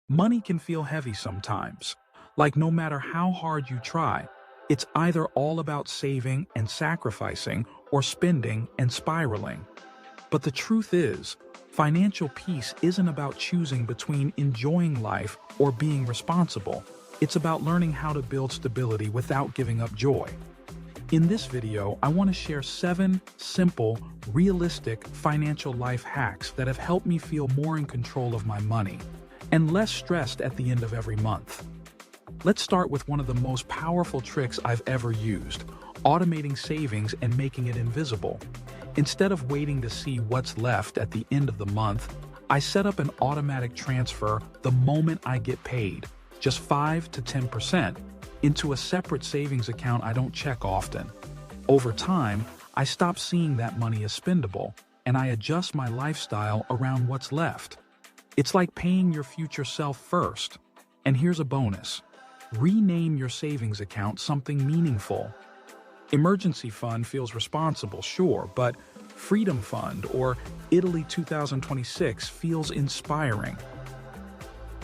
Money can feel heavy sometimes. Like no matter how hard you try, it's either all about saving and sacrificing or spending and spiraling. But the truth is, financial peace isn't about choosing between enjoying life or being responsible. It's about learning how to build stability without giving up joy. In this video, I want to share 7 simple, realistic financial life hacks that have helped me feel more in control of my money and less stressed at the end of every month. Let's start with one of the most powerful tricks I've ever used: automating savings and making it invisible. Instead of waiting to see what's left at the end of the month, I set up an automatic transfer the moment I get paid, just 5 to 10%, into a separate savings account I don't check often. Over time, I stop seeing that money as spendable, and I adjust my lifestyle around what's left. It's like paying your future self first. And here's a bonus: rename your savings account something meaningful. Emergency fund feels responsible, sure, but Freedom Fund or Italy 2026 feels inspiring.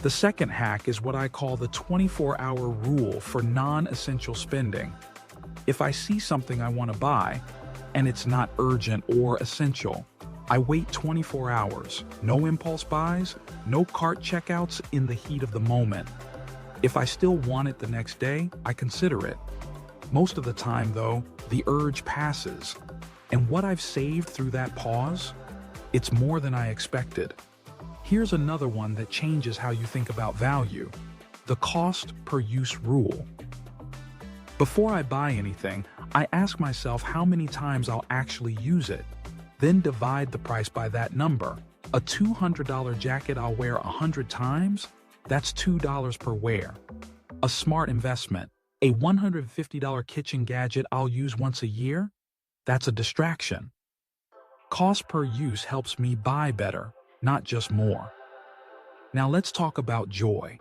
The second hack is what I call the 24-hour rule for non-essential spending. If I see something I want to buy, and it's not urgent or essential, I wait 24 hours. No impulse buys, no cart checkouts in the heat of the moment. If I still want it the next day, I consider it. Most of the time, though, the urge passes. And what I've saved through that pause? It's more than I expected. Here's another one that changes how you think about value: the cost per use rule. Before I buy anything, I ask myself how many times I'll actually use it, then divide the price by that number. A $200 jacket I'll wear 100 times? That's $2 per wear. A smart investment: a $150 kitchen gadget I'll use once a year? That's a distraction. Cost per use helps me buy better, not just more. Now let's talk about joy,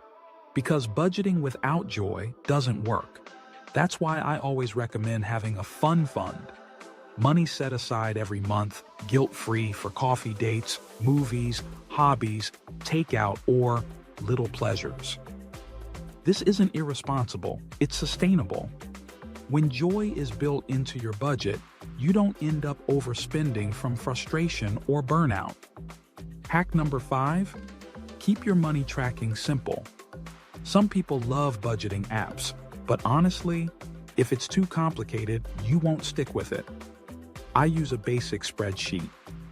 because budgeting without joy doesn't work. That's why I always recommend having a fun fund. Money set aside every month, guilt-free, for coffee dates, movies, hobbies, takeout, or little pleasures. This isn't irresponsible, it's sustainable. When joy is built into your budget, you don't end up overspending from frustration or burnout. Hack number 5: keep your money tracking simple. Some people love budgeting apps, but honestly, if it's too complicated, you won't stick with it. I use a basic spreadsheet.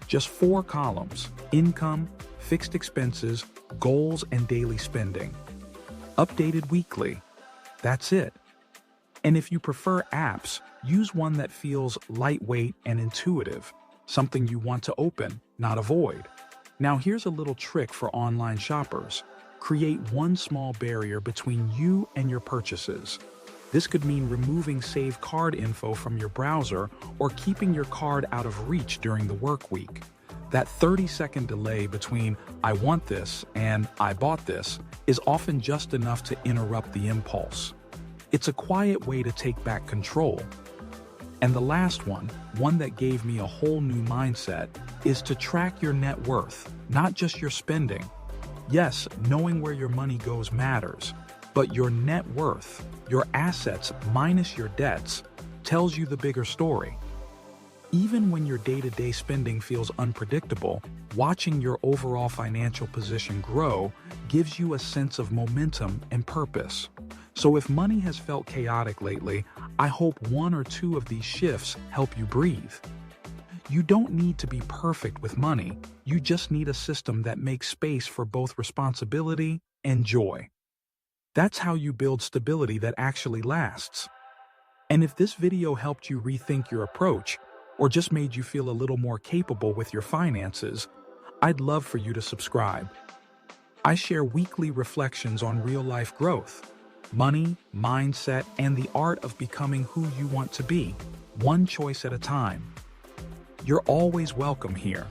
Just 4 columns: income, fixed expenses, goals, and daily spending. Updated weekly. That's it. And if you prefer apps, use one that feels lightweight and intuitive, something you want to open, not avoid. Now here's a little trick for online shoppers: create one small barrier between you and your purchases. This could mean removing saved card info from your browser or keeping your card out of reach during the work week. That 30-second delay between "I want this" and "I bought this" is often just enough to interrupt the impulse. It's a quiet way to take back control. And the last one that gave me a whole new mindset, is to track your net worth, not just your spending. Yes, knowing where your money goes matters, but your net worth, your assets minus your debts, tells you the bigger story. Even when your day-to-day spending feels unpredictable, watching your overall financial position grow gives you a sense of momentum and purpose. So if money has felt chaotic lately, I hope 1 or 2 of these shifts help you breathe. You don't need to be perfect with money, you just need a system that makes space for both responsibility and joy. That's how you build stability that actually lasts. And if this video helped you rethink your approach, or just made you feel a little more capable with your finances, I'd love for you to subscribe. I share weekly reflections on real-life growth, money, mindset, and the art of becoming who you want to be, one choice at a time. You're always welcome here.